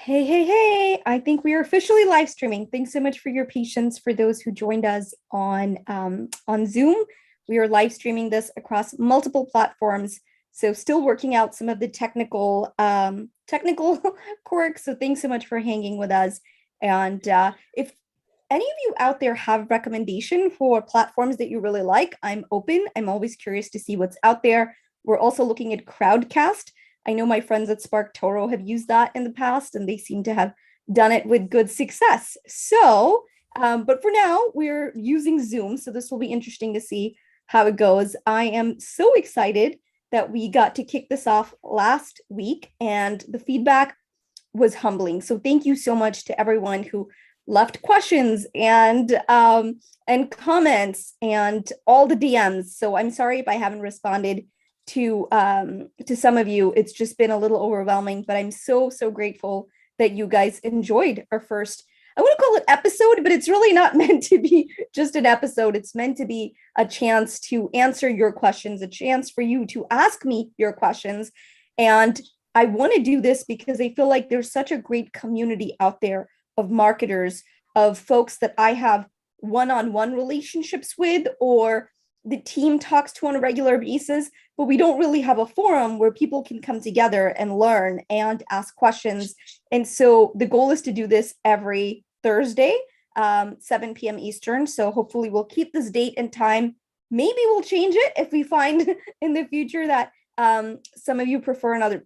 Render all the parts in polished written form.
Hey, hey, hey. I think we are officially live streaming. Thanks so much for your patience for those who joined us on Zoom. We are live streaming this across multiple platforms. So still working out some of the technical quirks. So thanks so much for hanging with us. And if any of you out there have recommendation for platforms that you really like, I'm open. I'm always curious to see what's out there. We're also looking at Crowdcast. I know my friends at Spark Toro have used that in the past, and they seem to have done it with good success. But for now, we're using Zoom, so this will be interesting to see how it goes. I am so excited that we got to kick this off last week, and the feedback was humbling. So thank you so much to everyone who left questions and comments and all the DMs. So I'm sorry if I haven't responded to some of you. It's just been a little overwhelming, but I'm so grateful that you guys enjoyed our first, I want to call it episode, but it's really not meant to be just an episode. It's meant to be a chance to answer your questions, a chance for you to ask me your questions. And I want to do this because I feel like there's such a great community out there of marketers, of folks that I have one-on-one relationships with, or the team talks to on a regular basis, but we don't really have a forum where people can come together and learn and ask questions. And so the goal is to do this every Thursday, 7 p.m. Eastern. So hopefully we'll keep this date and time. Maybe we'll change it if we find in the future that some of you prefer a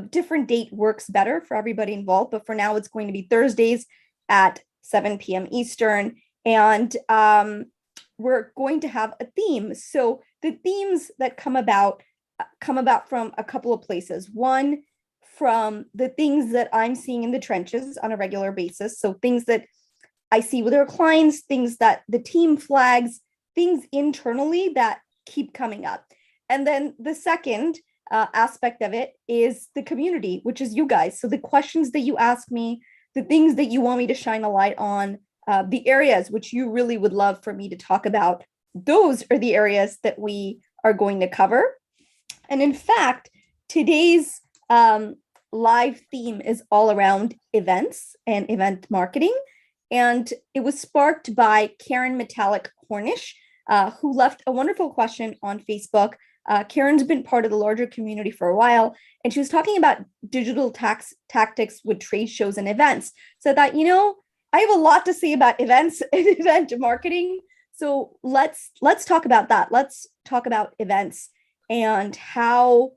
different date works better for everybody involved. But for now, it's going to be Thursdays at 7 p.m. Eastern. And we're going to have a theme. So the themes that come about from a couple of places. One, from the things that I'm seeing in the trenches on a regular basis. So things that I see with our clients, things that the team flags, things internally that keep coming up. And then the second aspect of it is the community, which is you guys. So the questions that you ask me, the things that you want me to shine a light on, the areas which you really would love for me to talk about, those are the areas that we are going to cover. And in fact, today's live theme is all around events and event marketing. And it was sparked by Karen Metallic Cornish, who left a wonderful question on Facebook. Karen's been part of the larger community for a while, and she was talking about digital tactics with trade shows and events. So that, I have a lot to say about events and event marketing. So let's talk about that. Let's talk about events and how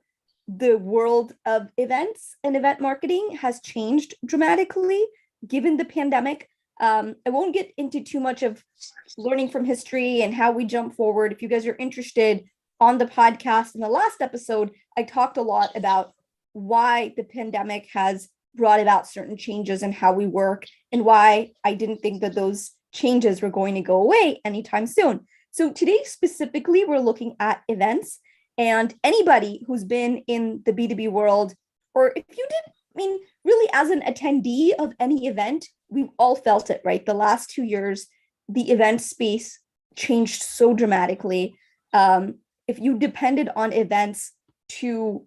the world of events and event marketing has changed dramatically given the pandemic. I won't get into too much of learning from history and how we jump forward. If you guys are interested, on the podcast in the last episode, I talked a lot about why the pandemic has brought about certain changes in how we work and why I didn't think that those changes were going to go away anytime soon. So today specifically, we're looking at events, and anybody who's been in the B2B world, or if you did, really as an attendee of any event, we've all felt it, right? The last 2 years, the event space changed so dramatically. If you depended on events to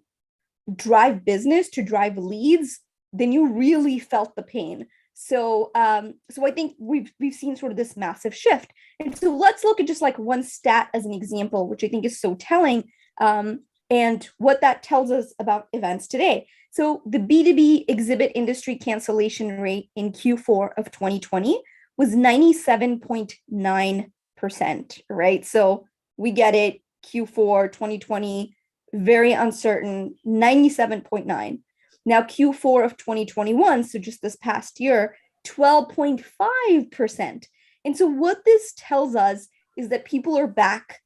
drive business, to drive leads, then you really felt the pain. So I think we've seen sort of this massive shift. And so let's look at just like one stat as an example, which I think is so telling, and what that tells us about events today. So the B2B exhibit industry cancellation rate in Q4 of 2020 was 97.9%, right? So we get it. Q4 2020, very uncertain, 97.9. Now Q4 of 2021, so just this past year, 12.5%. And so what this tells us is that people are back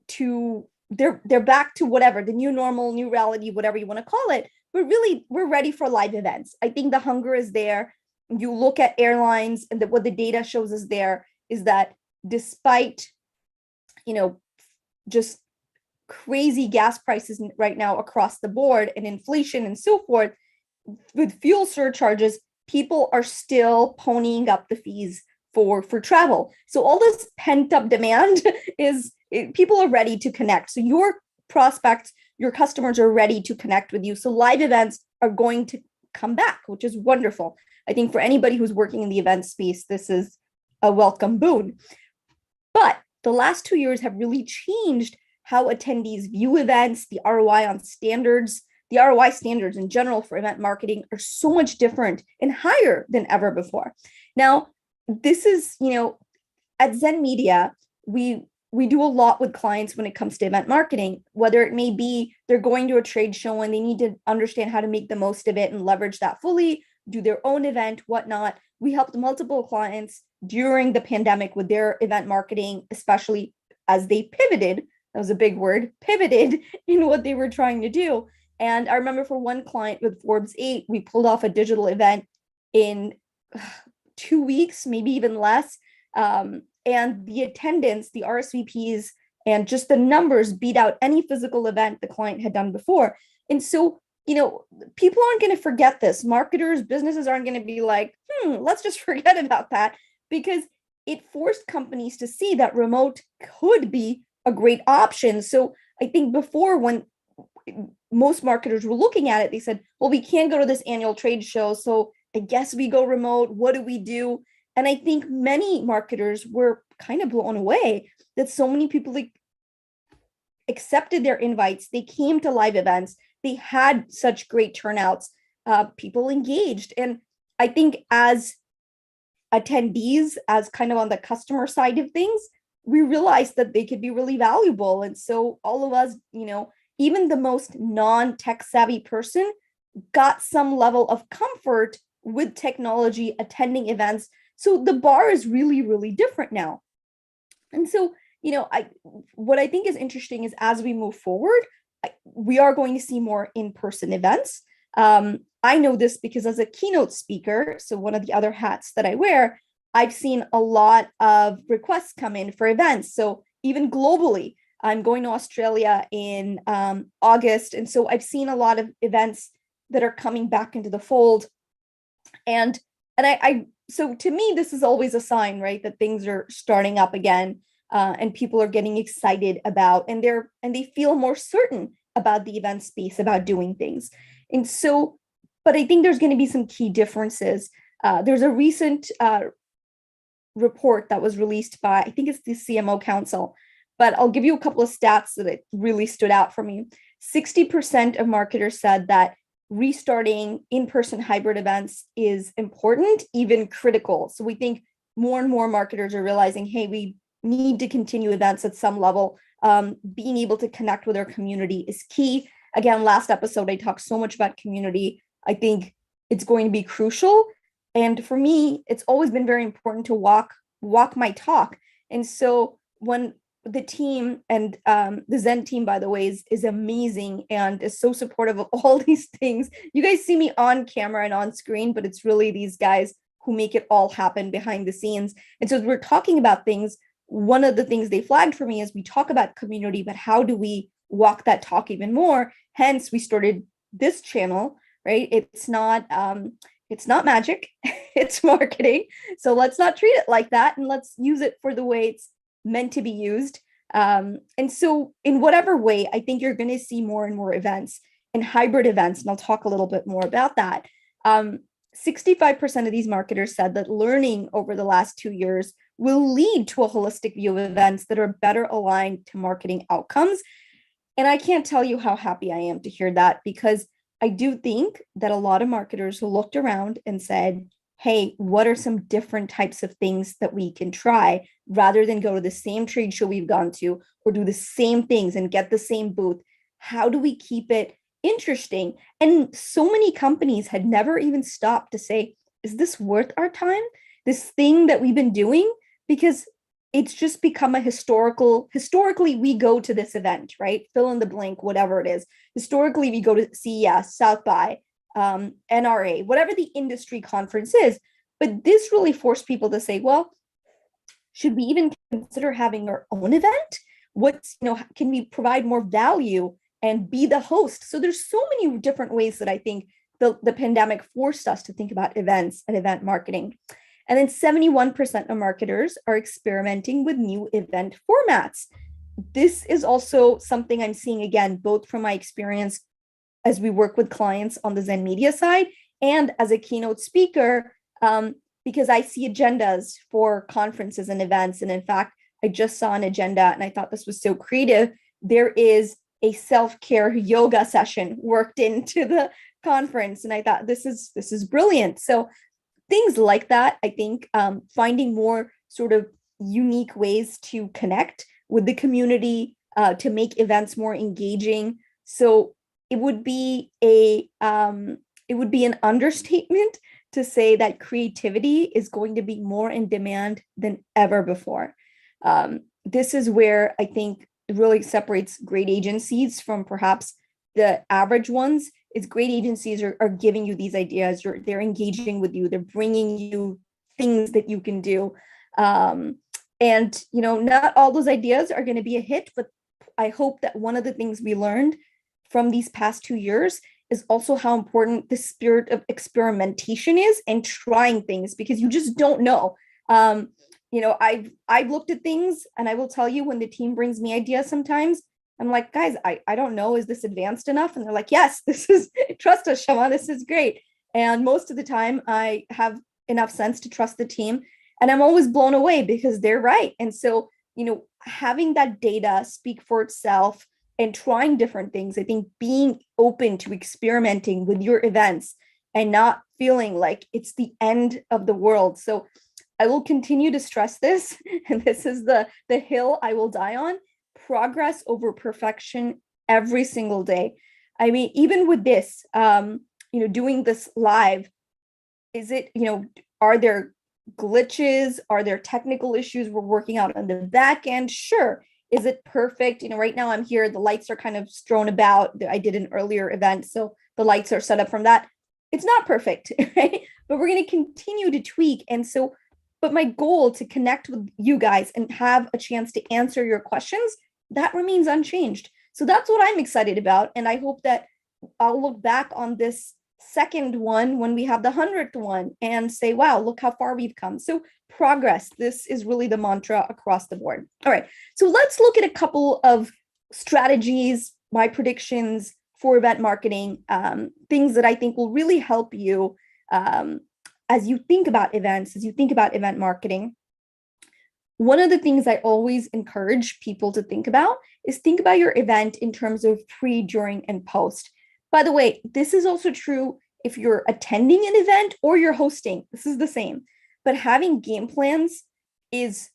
to, they're back to whatever, the new normal, new reality, whatever you want to call it. But really, we're ready for live events. I think the hunger is there. You look at airlines, and what the data shows us there is that despite, just crazy gas prices right now across the board and inflation and so forth, with fuel surcharges, people are still ponying up the fees for travel. So all this pent up demand people are ready to connect. So your prospects, your customers are ready to connect with you. So live events are going to come back, which is wonderful. I think for anybody who's working in the event space, this is a welcome boon. But the last 2 years have really changed how attendees view events, the ROI on standards. The ROI standards in general for event marketing are so much different and higher than ever before. Now, this is, at Zen Media, we do a lot with clients when it comes to event marketing, whether it may be they're going to a trade show and they need to understand how to make the most of it and leverage that fully, do their own event, whatnot. We helped multiple clients during the pandemic with their event marketing, especially as they pivoted. That was a big word, pivoted in what they were trying to do. And I remember for one client with Forbes 8, we pulled off a digital event in 2 weeks, maybe even less. And the attendance, the RSVPs, and just the numbers beat out any physical event the client had done before. And so, people aren't going to forget this. Marketers, businesses aren't going to be like, let's just forget about that, because it forced companies to see that remote could be a great option. So I think before, when most marketers were looking at it, they said, well, we can't go to this annual trade show, so I guess we go remote. What do we do? And I think many marketers were kind of blown away that so many people accepted their invites. They came to live events. They had such great turnouts. People engaged. And I think as attendees, as kind of on the customer side of things, we realized that they could be really valuable. And so all of us, even the most non-tech savvy person got some level of comfort with technology, attending events. So the bar is really, really different now. And so, what I think is interesting is as we move forward, we are going to see more in-person events. I know this because as a keynote speaker, so one of the other hats that I wear, I've seen a lot of requests come in for events. So even globally, I'm going to Australia in August. And so I've seen a lot of events that are coming back into the fold. And so to me, this is always a sign, right, that things are starting up again, and people are getting excited about, and they feel more certain about the event space, about doing things. And so, but I think there's going to be some key differences. There's a recent report that was released by, I think it's the CMO Council, but I'll give you a couple of stats that it really stood out for me. 60% of marketers said that restarting in-person hybrid events is important, even critical. So we think more and more marketers are realizing, hey, we need to continue events at some level. Being able to connect with our community is key. Again, last episode, I talked so much about community. I think it's going to be crucial. And for me, it's always been very important to walk my talk. And so when the team, and the Zen team, by the way, is amazing and is so supportive of all these things. You guys see me on camera and on screen, but it's really these guys who make it all happen behind the scenes. And so as we're talking about things, one of the things they flagged for me is we talk about community, but how do we walk that talk even more? Hence, we started this channel, right? It's not magic, it's marketing. So let's not treat it like that, and let's use it for the way it's meant to be used. And so in whatever way, I think you're going to see more and more events and hybrid events, and I'll talk a little bit more about that. 65% of these marketers said that learning over the last 2 years will lead to a holistic view of events that are better aligned to marketing outcomes. And I can't tell you how happy I am to hear that, because I do think that a lot of marketers who looked around and said, hey, what are some different types of things that we can try, rather than go to the same trade show we've gone to or do the same things and get the same booth? How do we keep it interesting? And so many companies had never even stopped to say, is this worth our time? This thing that we've been doing? Because it's just become historically, we go to this event, right? Fill in the blank, whatever it is. Historically, we go to CES, South by, NRA, whatever the industry conference is. But this really forced people to say, well, should we even consider having our own event? Can we provide more value and be the host? So there's so many different ways that I think the pandemic forced us to think about events and event marketing. And then 71% of marketers are experimenting with new event formats. This is also something I'm seeing, again, both from my experience as we work with clients on the Zen Media side and as a keynote speaker, because I see agendas for conferences and events. And in fact, I just saw an agenda and I thought this was so creative. There is a self-care yoga session worked into the conference. And I thought this is brilliant. So things like that, I think, finding more sort of unique ways to connect with the community, to make events more engaging. So it would be an understatement to say that creativity is going to be more in demand than ever before. This is where I think it really separates great agencies from perhaps the average ones. Is great agencies are giving you these ideas, they're engaging with you, they're bringing you things that you can do. And not all those ideas are going to be a hit, but I hope that one of the things we learned from these past 2 years is also how important the spirit of experimentation is and trying things, because you just don't know. I've looked at things, and I will tell you, when the team brings me ideas, sometimes I'm like, guys, I don't know, is this advanced enough? And they're like, yes, this is, trust us, Shama, this is great. And most of the time I have enough sense to trust the team, and I'm always blown away because they're right. And so, having that data speak for itself and trying different things, I think being open to experimenting with your events and not feeling like it's the end of the world. So I will continue to stress this, and this is the hill I will die on: progress over perfection every single day. I mean, even with this, doing this live, is it, are there glitches? Are there technical issues we're working out on the back end? Sure. Is it perfect? Right now I'm here, the lights are kind of strewn about. I did an earlier event, so the lights are set up from that. It's not perfect, right? But we're going to continue to tweak. And so, but my goal to connect with you guys and have a chance to answer your questions, that remains unchanged. So that's what I'm excited about. And I hope that I'll look back on this second one when we have the 100th one and say, wow, look how far we've come. So progress, this is really the mantra across the board. All right, so let's look at a couple of strategies, my predictions for event marketing, things that I think will really help you as you think about events, as you think about event marketing. One of the things I always encourage people to think about is think about your event in terms of pre, during, and post. By the way, this is also true if you're attending an event or you're hosting. This is the same. But having game plans is,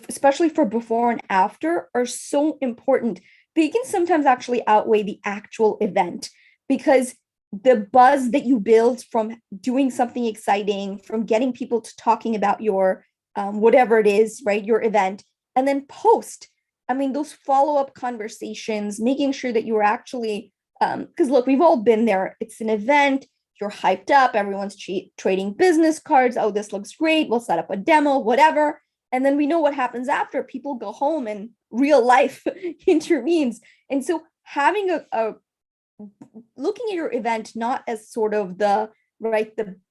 especially for before and after, are so important. They can sometimes actually outweigh the actual event, because the buzz that you build from doing something exciting, from getting people to talking about your whatever it is, right, your event, and then post. I mean, those follow-up conversations, making sure that you're actually, because look, we've all been there. It's an event, you're hyped up, everyone's trading business cards. Oh, this looks great. We'll set up a demo, whatever. And then we know what happens after. People go home and real life intervenes. And so having a looking at your event not as sort of the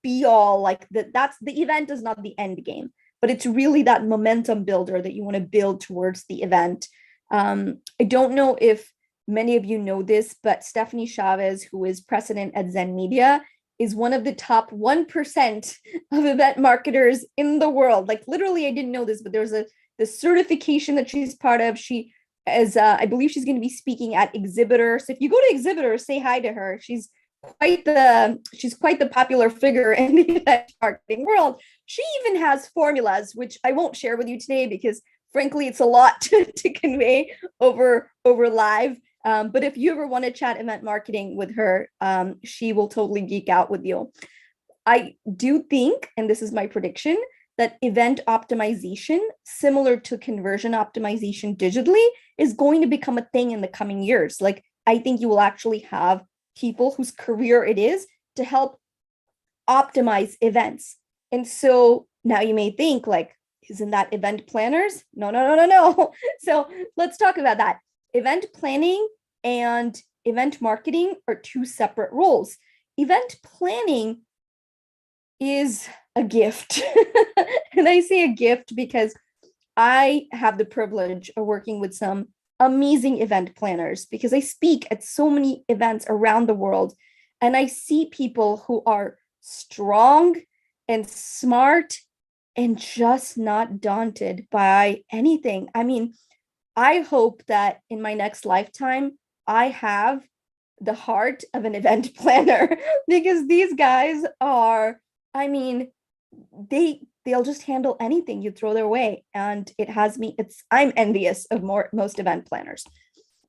be all, like that's the event is not the end game, but it's really that momentum builder that you want to build towards the event. I don't know if many of you know this, but Stephanie Chavez, who is president at Zen Media, is one of the top 1% of event marketers in the world. Like literally, I didn't know this, but there's the certification that she's part of. She is, I believe she's going to be speaking at Exhibitor. So if you go to Exhibitor, say hi to her. She's quite the popular figure in the event marketing world. She even has formulas, which I won't share with you today because frankly, it's a lot to convey over live. But if you ever want to chat event marketing with her, she will totally geek out with you. I do think, and this is my prediction, that event optimization, similar to conversion optimization digitally, is going to become a thing in the coming years. Like, I think you will actually have people whose career it is to help optimize events. And so now you may think, like, isn't that event planners? No. So let's talk about that. Event planning and event marketing are two separate roles. Event planning is a gift. And I say a gift because I have the privilege of working with some amazing event planners, because I speak at so many events around the world and I see people who are strong and smart and just not daunted by anything. I mean, I hope that in my next lifetime, I have the heart of an event planner because these guys are, I mean, they'll just handle anything you throw their way. And it has me, I'm envious of most event planners.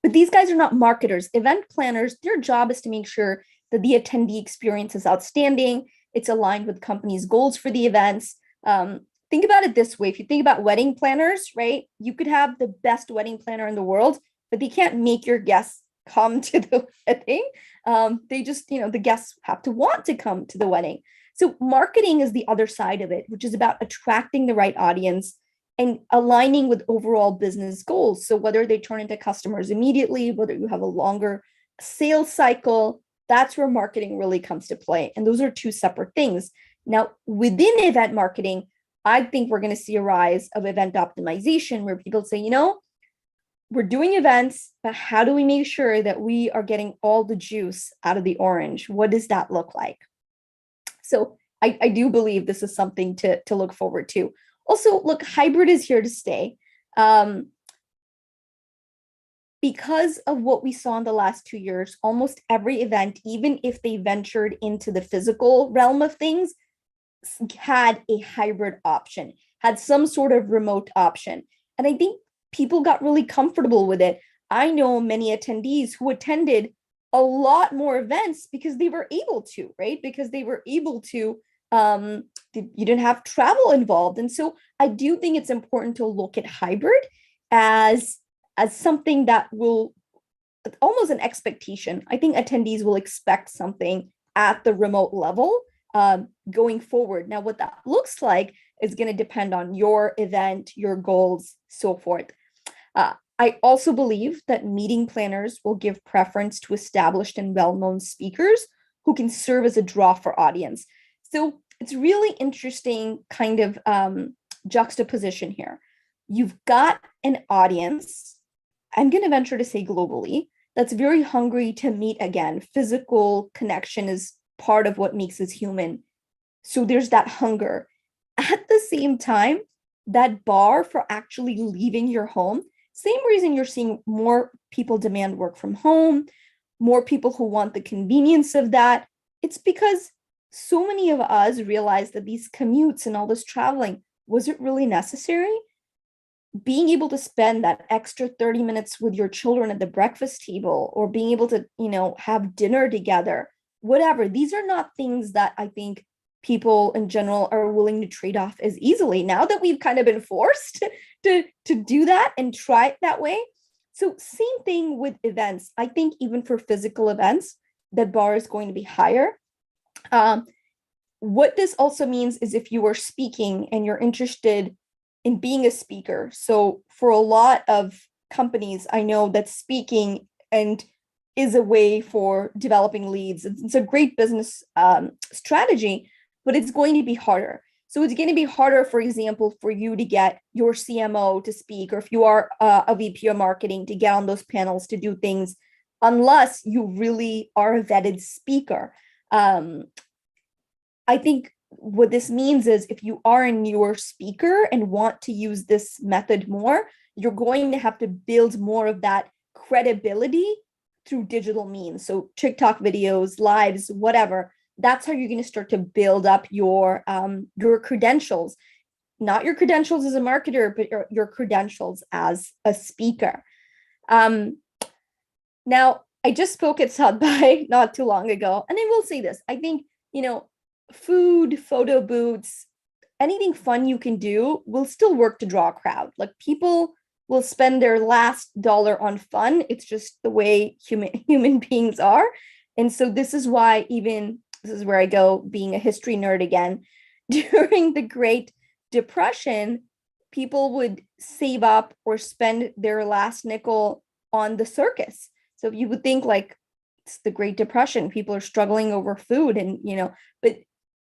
But these guys are not marketers. Event planners, their job is to make sure that the attendee experience is outstanding. It's aligned with companies' goals for the events. Think about it this way. If you think about wedding planners, right? You could have the best wedding planner in the world, but they can't make your guests come to the wedding. They just, the guests have to want to come to the wedding. So marketing is the other side of it, which is about attracting the right audience and aligning with overall business goals. So whether they turn into customers immediately, whether you have a longer sales cycle, that's where marketing really comes to play. And those are two separate things. Now, within event marketing, I think we're going to see a rise of event optimization where people say, we're doing events, but how do we make sure that we are getting all the juice out of the orange? What does that look like? So I do believe this is something to look forward to. Also, look, hybrid is here to stay. Because of what we saw in the last 2 years, almost every event, even if they ventured into the physical realm of things, had a hybrid option, had some sort of remote option. And I think people got really comfortable with it. I know many attendees who attended a lot more events because they were able to, right? Because they were able to, you didn't have travel involved. And so I do think it's important to look at hybrid as something that will almost an expectation. I think attendees will expect something at the remote level going forward. Now, what that looks like is going to depend on your event, your goals, so forth. I also believe that meeting planners will give preference to established and well-known speakers who can serve as a draw for audience. So it's really interesting kind of juxtaposition here. You've got an audience, I'm going to venture to say globally, that's very hungry to meet again. Physical connection is part of what makes us human. So there's that hunger. At the same time, that bar for actually leaving your home, same reason you're seeing more people demand work from home, more people who want the convenience of that. It's because so many of us realize that these commutes and all this traveling, was it really necessary? Being able to spend that extra 30 minutes with your children at the breakfast table, or being able to, have dinner together, whatever. These are not things that I think people in general are willing to trade off as easily now that we've kind of been forced to do that and try it that way. So same thing with events. I think even for physical events, the bar is going to be higher. What this also means is if you are speaking and you're interested in being a speaker. So for a lot of companies, I know that speaking and is a way for developing leads. It's a great business strategy, but it's going to be harder. So it's going to be harder, for example, for you to get your CMO to speak, or if you are a VP of marketing, to get on those panels to do things, unless you really are a vetted speaker. I think what this means is if you are a newer speaker and want to use this method more, you're going to have to build more of that credibility through digital means. So TikTok videos, lives, whatever. That's how you're going to start to build up your credentials, not your credentials as a marketer, but your credentials as a speaker. Now, I just spoke at South by not too long ago, and I will say this. I think, food, photo booths, anything fun you can do will still work to draw a crowd. Like, people will spend their last dollar on fun. It's just the way human beings are. And so this is why, even this is where I go being a history nerd again, during the Great Depression, people would save up or spend their last nickel on the circus. So you would think like it's the Great Depression, people are struggling over food, and but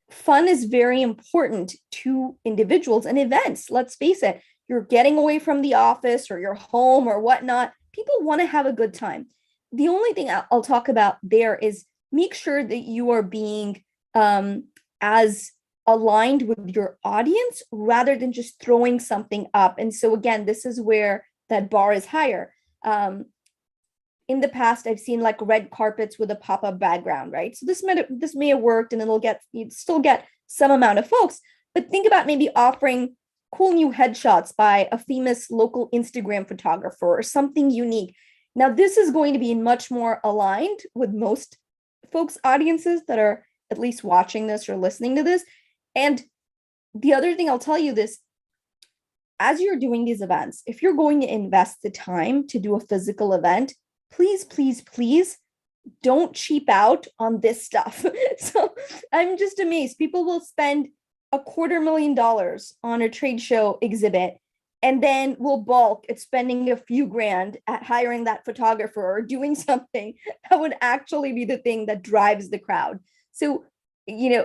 fun is very important to individuals and events. Let's face it, you're getting away from the office or your home or whatnot. People want to have a good time. The only thing I'll talk about there is make sure that you are being as aligned with your audience rather than just throwing something up. And so again, this is where that bar is higher. In the past, I've seen like red carpets with a pop-up background, right? So this may have worked, and you'd still get some amount of folks. But think about maybe offering cool new headshots by a famous local Instagram photographer or something unique. Now, this is going to be much more aligned with most folks' audiences that are at least watching this or listening to this. And the other thing I'll tell you this, as you're doing these events, if you're going to invest the time to do a physical event, please, please, please don't cheap out on this stuff. So I'm just amazed. People will spend $250,000 on a trade show exhibit and then will balk at spending a few grand at hiring that photographer or doing something that would actually be the thing that drives the crowd. So,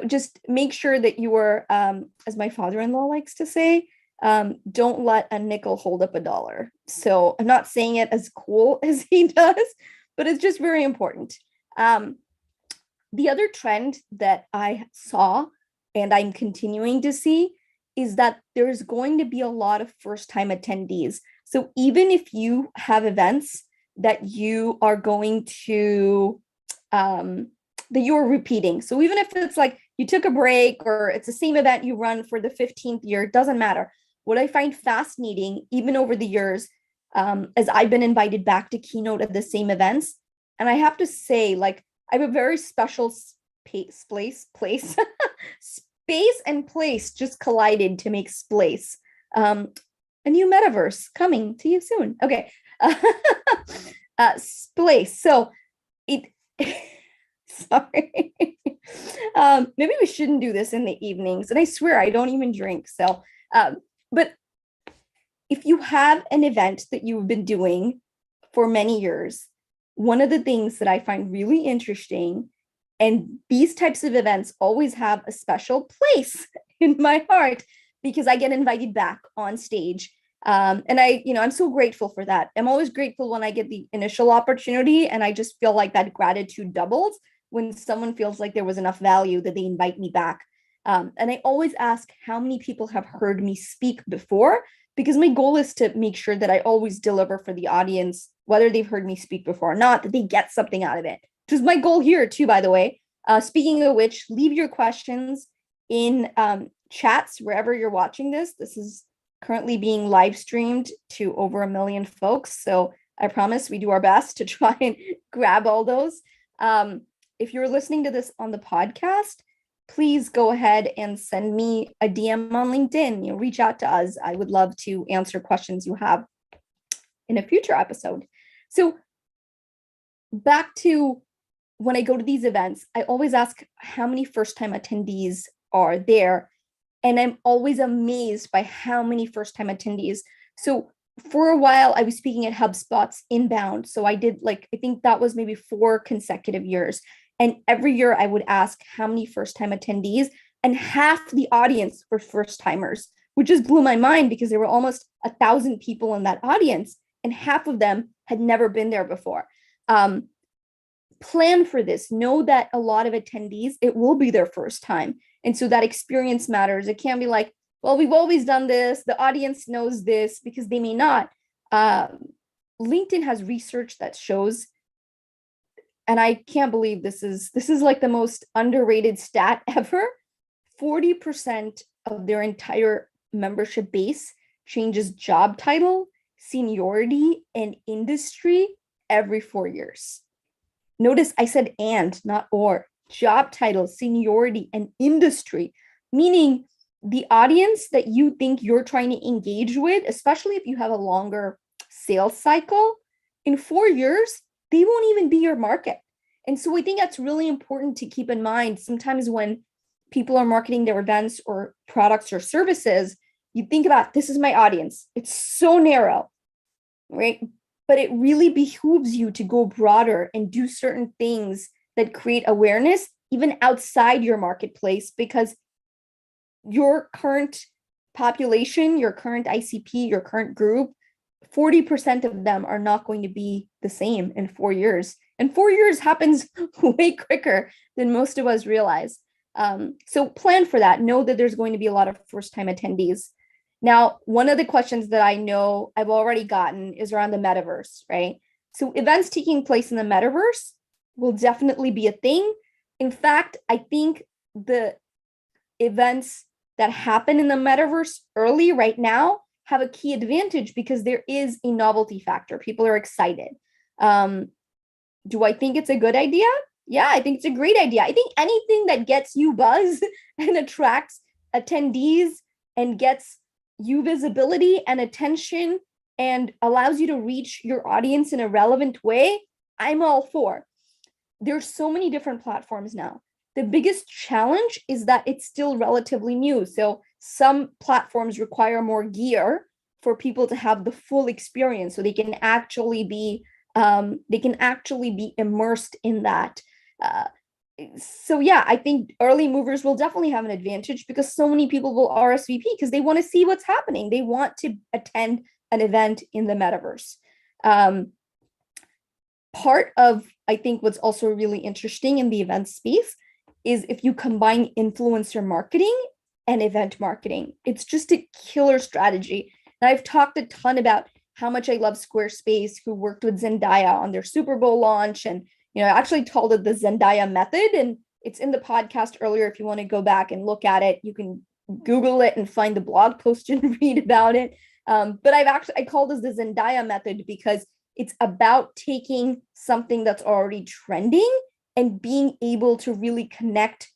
just make sure that you are, as my father-in-law likes to say, don't let a nickel hold up a dollar. So I'm not saying it as cool as he does, but it's just very important. The other trend that I saw and I'm continuing to see is that there's going to be a lot of first-time attendees. So even if you have events that you are going to, that you're repeating. So even if it's like you took a break or it's the same event you run for the 15th year, it doesn't matter. What I find fascinating, even over the years, as I've been invited back to keynote at the same events, and I have to say, like, I have a very special space and place just collided to make splace. A new metaverse coming to you soon. Okay. Splace. So it, sorry. Maybe we shouldn't do this in the evenings. And I swear I don't even drink. So, but if you have an event that you've been doing for many years, one of the things that I find really interesting, and these types of events always have a special place in my heart because I get invited back on stage. And I'm so grateful for that. I'm always grateful when I get the initial opportunity, and I just feel like that gratitude doubles when someone feels like there was enough value that they invite me back. And I always ask how many people have heard me speak before, because my goal is to make sure that I always deliver for the audience, whether they've heard me speak before or not, that they get something out of it, which is my goal here too, by the way. Speaking of which, leave your questions in chats wherever you're watching this. This is currently being live streamed to over 1 million folks. So I promise we do our best to try and grab all those. If you're listening to this on the podcast, please go ahead and send me a DM on LinkedIn. Reach out to us. I would love to answer questions you have in a future episode. So back to when I go to these events, I always ask how many first-time attendees are there. And I'm always amazed by how many first-time attendees. So for a while, I was speaking at HubSpot's Inbound. So I did I think that was maybe 4 consecutive years. And every year I would ask how many first-time attendees, and half the audience were first-timers, which just blew my mind because there were almost 1,000 people in that audience, and half of them had never been there before. Plan for this. Know that a lot of attendees, it will be their first time. And so that experience matters. It can't be like, well, we've always done this, the audience knows this, because they may not. LinkedIn has research that shows, and I can't believe this is like the most underrated stat ever. 40% of their entire membership base changes job title, seniority, and industry every 4 years. Notice I said and, not or. Job title, seniority, and industry, meaning the audience that you think you're trying to engage with, especially if you have a longer sales cycle, in 4 years, they won't even be your market. And so I think that's really important to keep in mind. Sometimes when people are marketing their events or products or services, you think about, this is my audience. It's so narrow, right? But it really behooves you to go broader and do certain things that create awareness even outside your marketplace, because your current population, your current ICP, your current group, 40% of them are not going to be the same in 4 years. And 4 years happens way quicker than most of us realize. So plan for that. Know that there's going to be a lot of first-time attendees. Now, one of the questions that I know I've already gotten is around the metaverse, right? So events taking place in the metaverse will definitely be a thing. In fact, I think the events that happen in the metaverse early right now have a key advantage because there is a novelty factor. People are excited. Do I think it's a good idea? Yeah, I think it's a great idea. I think anything that gets you buzz and attracts attendees and gets you visibility and attention and allows you to reach your audience in a relevant way, I'm all for. There's so many different platforms now. The biggest challenge is that it's still relatively new. So some platforms require more gear for people to have the full experience, so they can actually be immersed in that. So yeah, I think early movers will definitely have an advantage because so many people will RSVP because they want to see what's happening. They want to attend an event in the metaverse. Part of, I think, what's also really interesting in the event space is if you combine influencer marketing and event marketing. It's just a killer strategy. And I've talked a ton about how much I love Squarespace, who worked with Zendaya on their Super Bowl launch. And, I actually called it the Zendaya method. And it's in the podcast earlier. If you want to go back and look at it, you can Google it and find the blog post and read about it. But I called this the Zendaya method because it's about taking something that's already trending and being able to really connect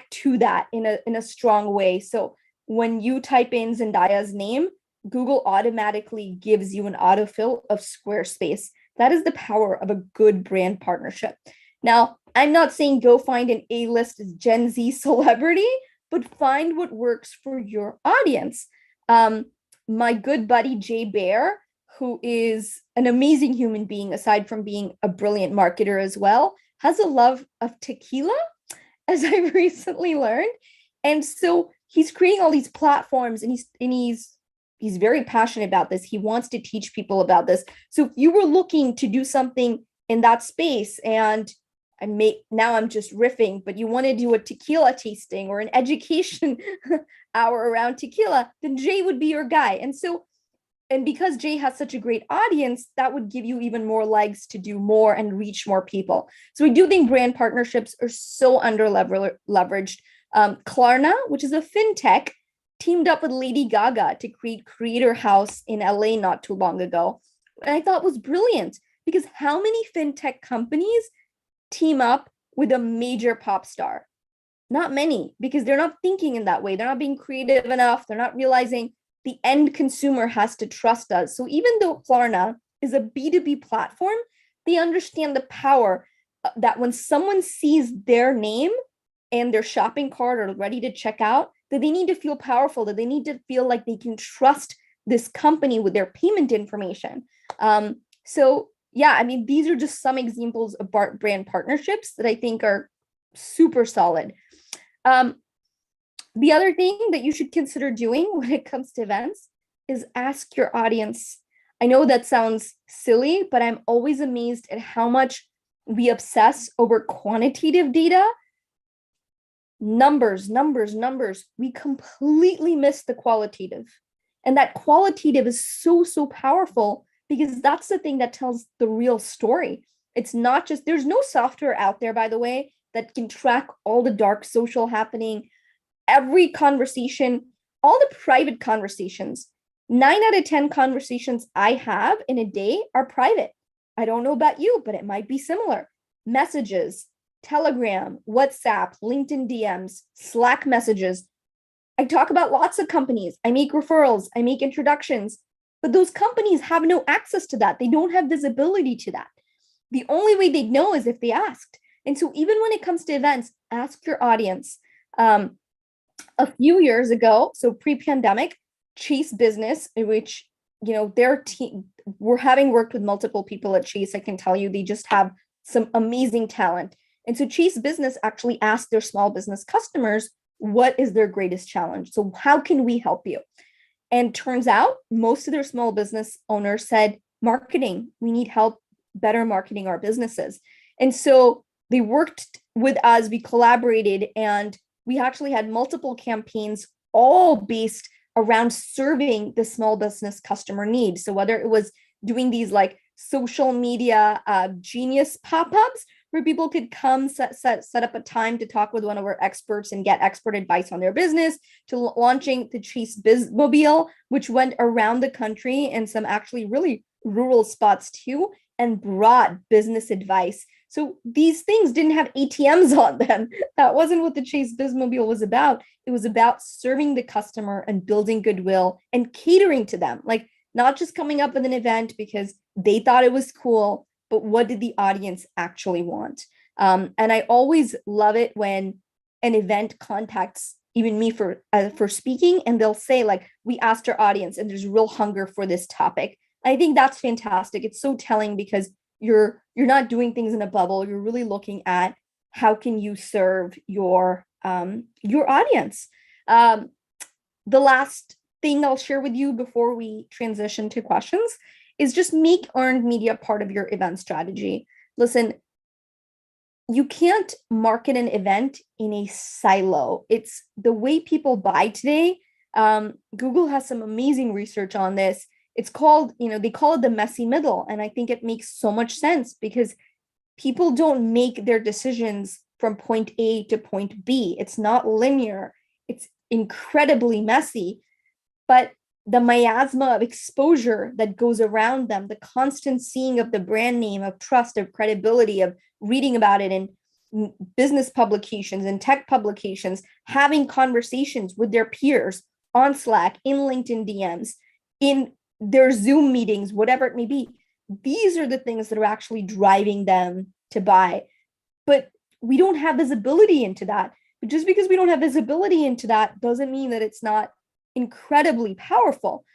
to that in a strong way. So when you type in Zendaya's name, Google automatically gives you an autofill of Squarespace. That is the power of a good brand partnership. Now, I'm not saying go find an A-list Gen Z celebrity, but find what works for your audience. My good buddy, Jay Bear, who is an amazing human being, aside from being a brilliant marketer as well, has a love of tequila, as I've recently learned. And so he's creating all these platforms, and he's very passionate about this. He wants to teach people about this. So if you were looking to do something in that space, and now I'm just riffing, but you want to do a tequila tasting or an education hour around tequila, then Jay would be your guy. And because Jay has such a great audience, that would give you even more legs to do more and reach more people. So we do think brand partnerships are so under leveraged. Klarna, which is a fintech, teamed up with Lady Gaga to create Creator House in LA not too long ago. And I thought was brilliant because how many fintech companies team up with a major pop star? Not many, because they're not thinking in that way. They're not being creative enough. They're not realizing the end consumer has to trust us. So even though Klarna is a B2B platform, they understand the power that when someone sees their name and their shopping cart or ready to check out, that they need to feel powerful, that they need to feel like they can trust this company with their payment information. So yeah, I mean, these are just some examples of brand partnerships that I think are super solid. The other thing that you should consider doing when it comes to events is ask your audience. I know that sounds silly, but I'm always amazed at how much we obsess over quantitative data. Numbers. We completely miss the qualitative. And that qualitative is so, so powerful because that's the thing that tells the real story. It's not just, there's no software out there, by the way, that can track all the dark social happening, every conversation, all the private conversations. 9 out of 10 conversations I have in a day are private. I don't know about you, but it might be similar. Messages, Telegram, WhatsApp, LinkedIn DMs, Slack messages. I talk about lots of companies. I make referrals, I make introductions, but those companies have no access to that. They don't have visibility to that. The only way they'd know is if they asked. And so even when it comes to events, ask your audience. A few years ago, so pre-pandemic, Chase Business, in which, their team, we're having worked with multiple people at Chase. I can tell you, they just have some amazing talent. And so Chase Business actually asked their small business customers, what is their greatest challenge? So how can we help you? And turns out most of their small business owners said, marketing, we need help better marketing our businesses. And so they worked with us, we collaborated, and we actually had multiple campaigns all based around serving the small business customer need. So whether it was doing these like social media genius pop-ups where people could come set up a time to talk with one of our experts and get expert advice on their business, to launching the Chase Bizmobile, which went around the country and some actually really rural spots too, and brought business advice. So these things didn't have ATMs on them. That wasn't what the Chase Bizmobile was about. It was about serving the customer and building goodwill and catering to them. Like, not just coming up with an event because they thought it was cool, but what did the audience actually want? And I always love it when an event contacts even me for speaking, and they'll say like, we asked our audience and there's real hunger for this topic. I think that's fantastic. It's so telling because you're not doing things in a bubble. You're really looking at how can you serve your audience. The last thing I'll share with you before we transition to questions is just make earned media part of your event strategy. Listen, you can't market an event in a silo. It's the way people buy today. Google has some amazing research on this. It's called, they call it the messy middle. And I think it makes so much sense because people don't make their decisions from point A to point B. It's not linear. It's incredibly messy. But the miasma of exposure that goes around them, the constant seeing of the brand name, of trust, of credibility, of reading about it in business publications and tech publications, having conversations with their peers on Slack, in LinkedIn DMs, in their Zoom meetings, whatever it may be. These are the things that are actually driving them to buy. But we don't have visibility into that. But just because we don't have visibility into that doesn't mean that it's not incredibly powerful.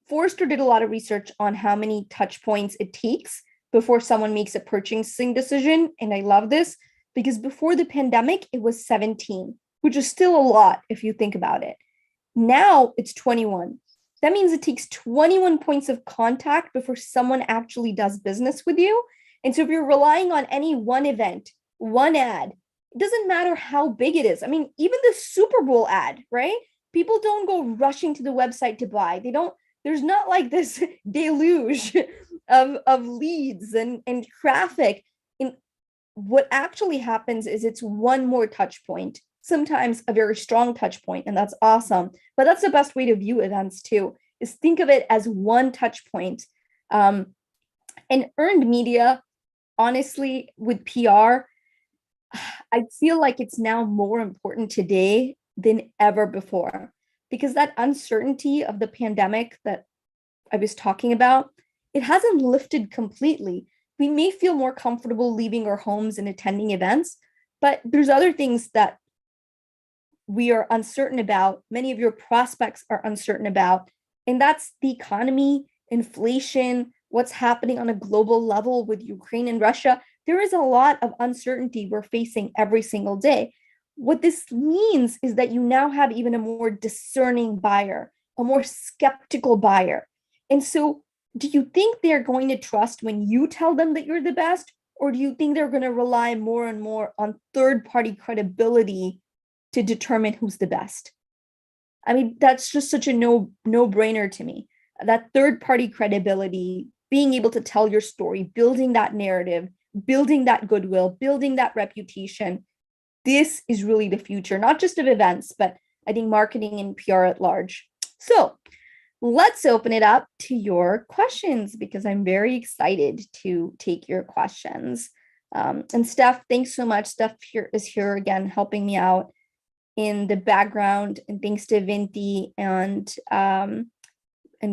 Forrester did a lot of research on how many touch points it takes before someone makes a purchasing decision. And I love this because before the pandemic, it was 17, which is still a lot if you think about it. Now it's 21. That means it takes 21 points of contact before someone actually does business with you. And so if you're relying on any one event, one ad, it doesn't matter how big it is. I mean, even the Super Bowl ad, right? People don't go rushing to the website to buy. There's not like this deluge of leads and traffic. And what actually happens is it's one more touch point, sometimes a very strong touch point, and that's awesome. But that's the best way to view events too, is think of it as one touch point. And earned media, honestly, with PR, I feel like it's now more important today than ever before, because that uncertainty of the pandemic that I was talking about, it hasn't lifted completely. We may feel more comfortable leaving our homes and attending events, but there's other things that we are uncertain about. Many of your prospects are uncertain about, and that's the economy, inflation, what's happening on a global level with Ukraine and Russia. There is a lot of uncertainty we're facing every single day. What this means is that you now have even a more discerning buyer, a more skeptical buyer. And so do you think they're going to trust when you tell them that you're the best? Or do you think they're going to rely more and more on third-party credibility to determine who's the best? I mean, that's just such a no-brainer to me. That third-party credibility, being able to tell your story, building that narrative, building that goodwill, building that reputation. This is really the future, not just of events, but I think marketing and PR at large. So let's open it up to your questions because I'm very excited to take your questions. And Steph, thanks so much. Steph is here again, helping me out in the background, and thanks to Vinti and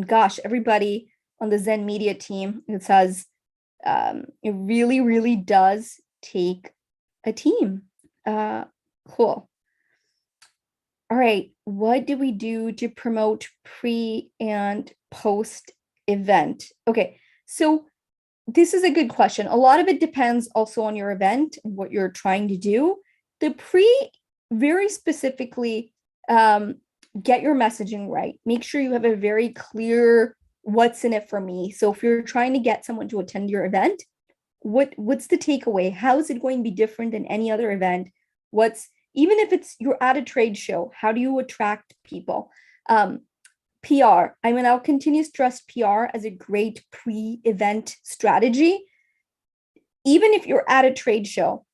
gosh, everybody on the Zen Media team. It says it really, really does take a team. Cool. All right. What do we do to promote pre and post event? Okay. So this is a good question. A lot of it depends also on your event and what you're trying to do. The pre, very specifically, get your messaging right. Make sure you have a very clear what's in it for me. So if you're trying to get someone to attend your event, what's the takeaway? How is it going to be different than any other event? What's, even if it's you're at a trade show, how do you attract people? PR. I mean, I'll continue to trust PR as a great pre-event strategy. Even if you're at a trade show,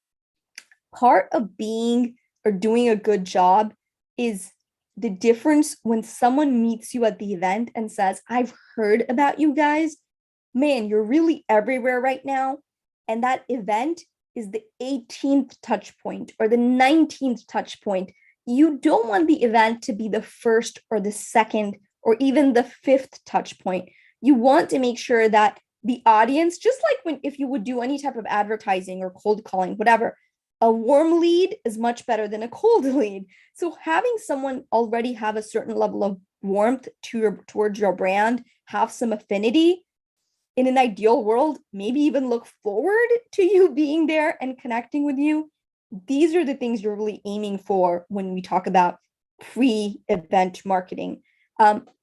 part of being or doing a good job is the difference when someone meets you at the event and says, I've heard about you guys. Man, you're really everywhere right now. And that event is the 18th touch point or the 19th touch point. You don't want the event to be the first or the second or even the fifth touch point. You want to make sure that the audience, just like when if you would do any type of advertising or cold calling, whatever, a warm lead is much better than a cold lead. So having someone already have a certain level of warmth towards your brand, have some affinity, in an ideal world, maybe even look forward to you being there and connecting with you. These are the things you're really aiming for when we talk about pre-event marketing.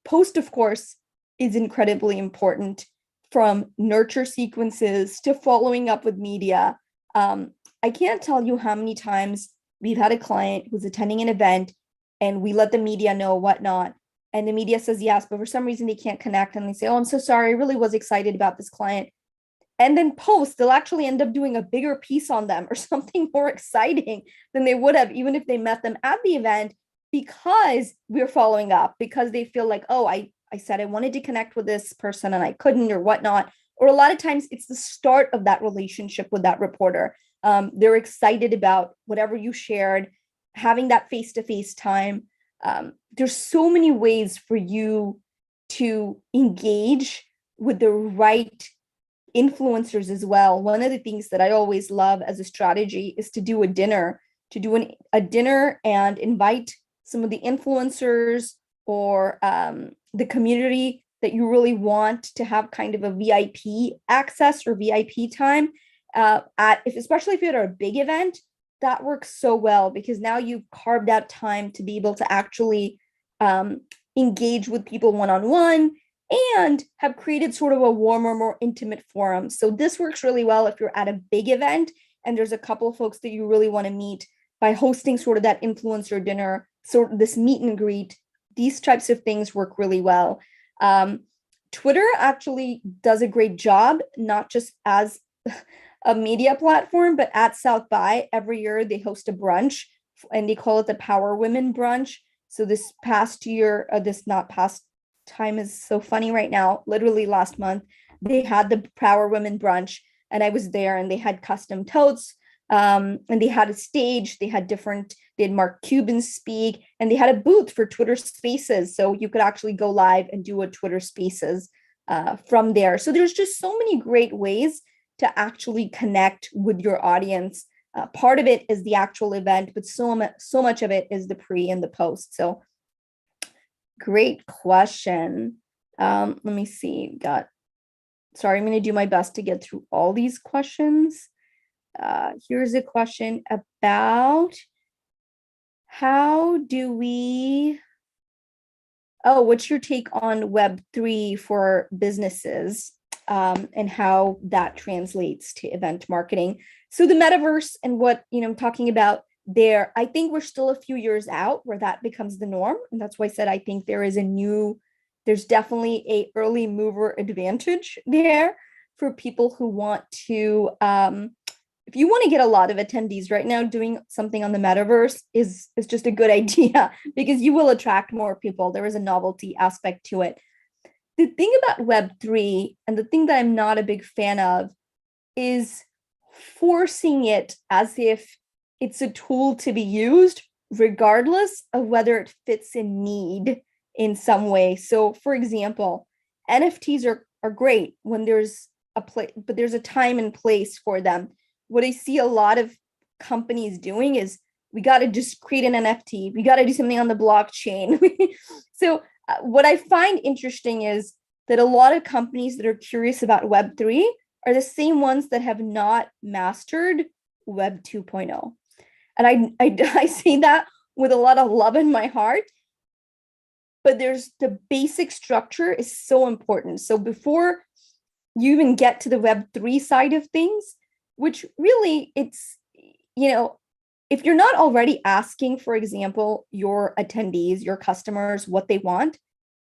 Post, of course, is incredibly important, from nurture sequences to following up with media. I can't tell you how many times we've had a client who's attending an event and we let the media know whatnot. And the media says yes, but for some reason they can't connect. And they say, oh, I'm so sorry. I really was excited about this client. And then post, they'll actually end up doing a bigger piece on them or something more exciting than they would have, even if they met them at the event, because we're following up, because they feel like, oh, I said I wanted to connect with this person and I couldn't or whatnot. Or a lot of times it's the start of that relationship with that reporter. They're excited about whatever you shared, having that face-to-face time. There's so many ways for you to engage with the right influencers as well. One of the things that I always love as a strategy is to do a dinner, a dinner and invite some of the influencers or the community that you really want to have kind of a VIP access or VIP time especially if you're at a big event. That works so well because now you've carved out time to be able to actually engage with people one-on-one and have created sort of a warmer, more intimate forum. So this works really well if you're at a big event and there's a couple of folks that you really want to meet, by hosting sort of that influencer dinner, sort of this meet and greet. These types of things work really well. Twitter actually does a great job, not just as a media platform, but at South by every year they host a brunch and they call it the Power Women Brunch. So this past year, time is so funny right now, literally last month, they had the Power Women Brunch and I was there, and they had custom totes, and they had a stage, they had Mark Cuban speak, and they had a booth for Twitter Spaces. So you could actually go live and do a Twitter Spaces from there. So there's just so many great ways to actually connect with your audience. Part of it is the actual event, but so much of it is the pre and the post. So great question. Let me see. Sorry, I'm going to do my best to get through all these questions. Here's a question about what's your take on Web3 for businesses? And how that translates to event marketing. So the metaverse and what I'm talking about there, I think we're still a few years out where that becomes the norm. And that's why I said I think there's definitely a early mover advantage there for people who want to, if you want to get a lot of attendees right now, doing something on the metaverse is just a good idea because you will attract more people. There is a novelty aspect to it. The thing about Web3 and the thing that I'm not a big fan of is forcing it as if it's a tool to be used, regardless of whether it fits in need in some way. So for example, NFTs are great when there's but there's a time and place for them. What I see a lot of companies doing is we got to just create an NFT. We got to do something on the blockchain. So what I find interesting is that a lot of companies that are curious about Web3 are the same ones that have not mastered Web 2.0. And I say that with a lot of love in my heart, but there's the basic structure is so important. So before you even get to the Web3 side of things, which really it's, you know, if you're not already asking, for example, your attendees, your customers, what they want,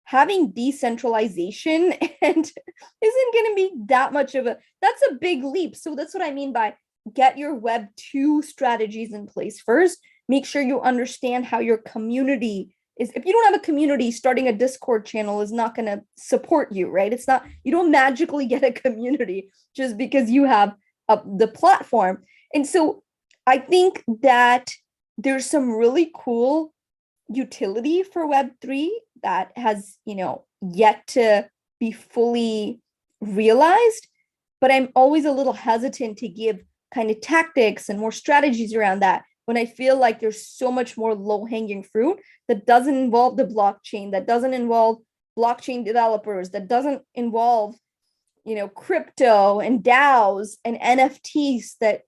having decentralization and isn't going to be that much of a, that's a big leap. So that's what I mean by get your Web2 strategies in place first. Make sure you understand how your community is. If you don't have a community, starting a Discord channel is not going to support you, right? It's not, you don't magically get a community just because you have the platform. And so I think that there's some really cool utility for Web3 that has, yet to be fully realized. But I'm always a little hesitant to give kind of tactics and more strategies around that when I feel like there's so much more low-hanging fruit that doesn't involve the blockchain, that doesn't involve blockchain developers, that doesn't involve, crypto and DAOs and NFTs that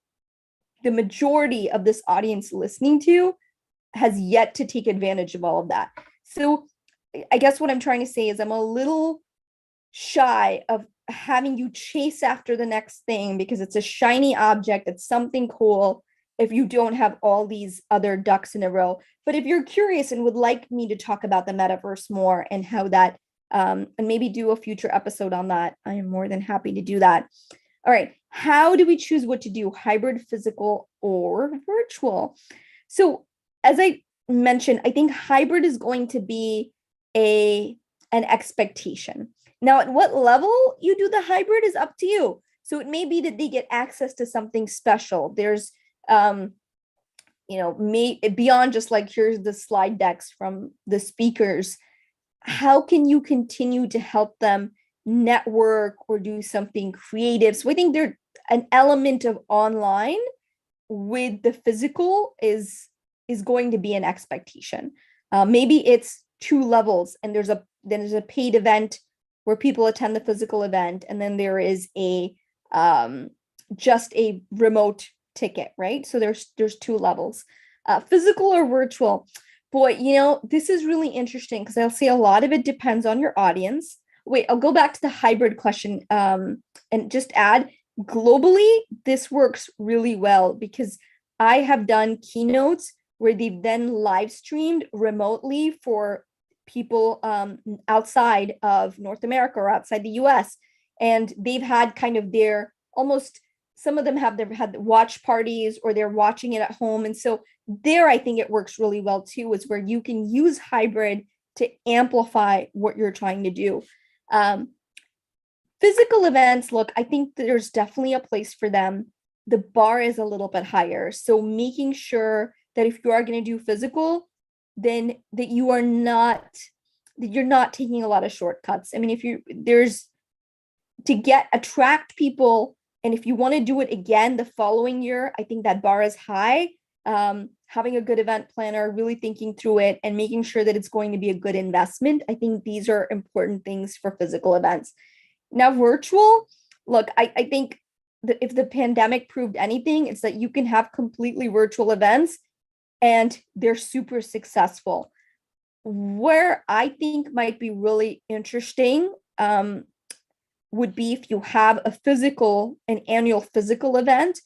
the majority of this audience listening to has yet to take advantage of all of that. So I guess what I'm trying to say is I'm a little shy of having you chase after the next thing because it's a shiny object, it's something cool, if you don't have all these other ducks in a row. But if you're curious and would like me to talk about the metaverse more and how that, and maybe do a future episode on that, I am more than happy to do that. All right, how do we choose what to do, hybrid, physical, or virtual? So as I mentioned, I think hybrid is going to be an expectation. Now, at what level you do the hybrid is up to you. So it may be that they get access to something special. There's, beyond just like, here's the slide decks from the speakers. How can you continue to help them network or do something creative? So I think there's an element of online with the physical is going to be an expectation. Maybe it's 2 levels, and there's a paid event where people attend the physical event, and then there is a just a remote ticket, right? So there's 2 levels, physical or virtual. Boy, this is really interesting because I'll say a lot of it depends on your audience. Wait, I'll go back to the hybrid question and just add, globally, this works really well because I have done keynotes where they've then live streamed remotely for people outside of North America or outside the US. And they've had kind of their almost, some of them have had watch parties or they're watching it at home. And so there, I think it works really well too, is where you can use hybrid to amplify what you're trying to do. Physical events, look, I think there's definitely a place for them. The bar is a little bit higher. So making sure that if you are going to do physical, then that you're not taking a lot of shortcuts. I mean, there's to attract people, and if you want to do it again the following year, I think that bar is high. Having a good event planner, really thinking through it and making sure that it's going to be a good investment. I think these are important things for physical events. Now, virtual, look, I think that if the pandemic proved anything, it's that you can have completely virtual events and they're super successful. Where I think might be really interesting would be if you have an annual physical event,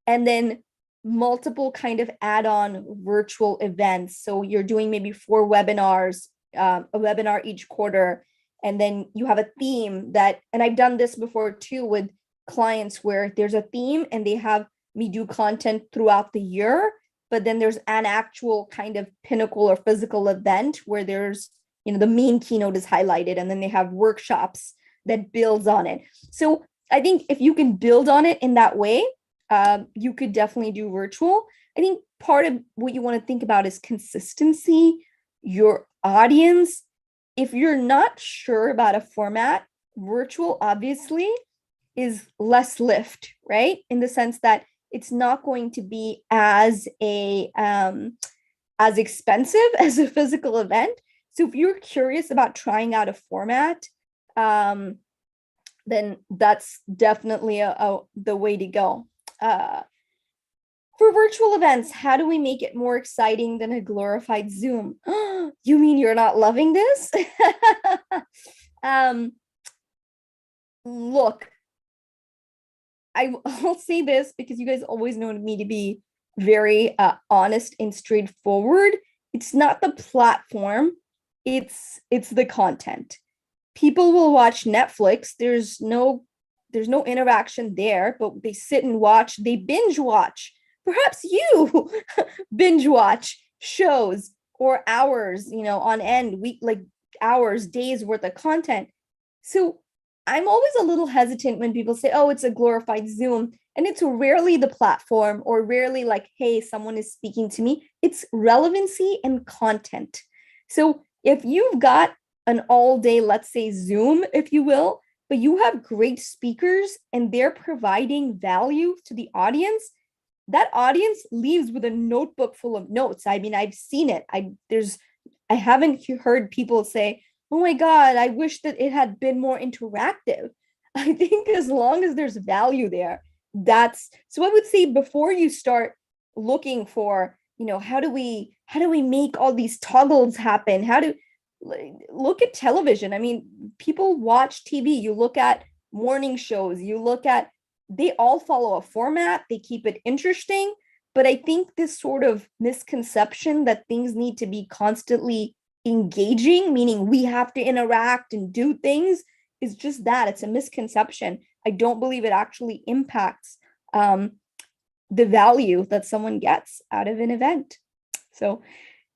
and then multiple kind of add-on virtual events. So you're doing maybe 4 webinars, a webinar each quarter, and then you have a theme that, and I've done this before too with clients where there's a theme and they have me do content throughout the year, but then there's an actual kind of pinnacle or physical event where there's, the main keynote is highlighted, and then they have workshops that builds on it. So I think if you can build on it in that way, you could definitely do virtual. I think part of what you want to think about is consistency, your audience. If you're not sure about a format, virtual obviously is less lift, right? In the sense that it's not going to be as expensive as a physical event. So if you're curious about trying out a format, then that's definitely the way to go. For virtual events, how do we make it more exciting than a glorified Zoom? You mean you're not loving this? Look, I'll say this because you guys always know me to be very honest and straightforward. It's not the platform, it's the content. People will watch Netflix. There's no interaction there, but they sit and watch, they binge watch. Perhaps you binge watch shows or hours, on end, week like hours, days worth of content. So I'm always a little hesitant when people say, oh, it's a glorified Zoom. And it's rarely the platform or rarely like, hey, someone is speaking to me. It's relevancy and content. So if you've got an all day, let's say Zoom, if you will, but you have great speakers and they're providing value to the audience, that audience leaves with a notebook full of notes. I mean, I've seen it. I haven't heard people say, oh my God, I wish that it had been more interactive. I think as long as there's value there, that's so I would say before you start looking for, how do we make all these toggles happen? How do look at television. I mean, people watch TV. You look at morning shows, you look at they all follow a format, they keep it interesting. But I think this sort of misconception that things need to be constantly engaging, meaning we have to interact and do things, is just that. It's a misconception. I don't believe it actually impacts the value that someone gets out of an event. So,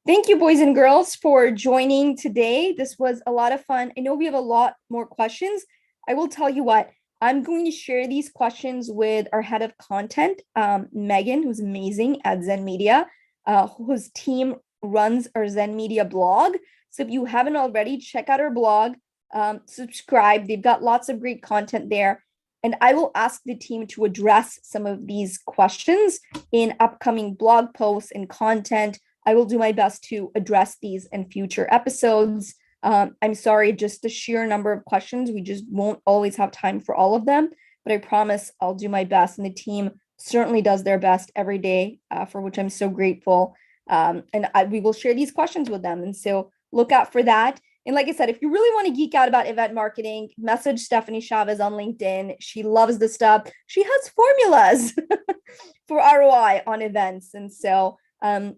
thank you, boys and girls, for joining today. This was a lot of fun. I know we have a lot more questions. I will tell you what, I'm going to share these questions with our head of content, Megan, who's amazing at Zen Media, whose team runs our Zen Media blog. So if you haven't already, check out our blog, subscribe. They've got lots of great content there. And I will ask the team to address some of these questions in upcoming blog posts and content. I will do my best to address these in future episodes. I'm sorry, just the sheer number of questions, we just won't always have time for all of them, but I promise I'll do my best. And the team certainly does their best every day, for which I'm so grateful. We will share these questions with them. And so look out for that. And like I said, if you really want to geek out about event marketing, message Stephanie Chavez on LinkedIn. She loves the stuff. She has formulas for ROI on events. And so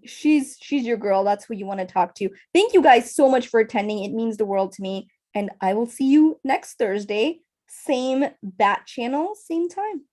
she's your girl. That's who you want to talk to. Thank you guys so much for attending. It means the world to me. And I will see you next Thursday. Same bat channel, same time.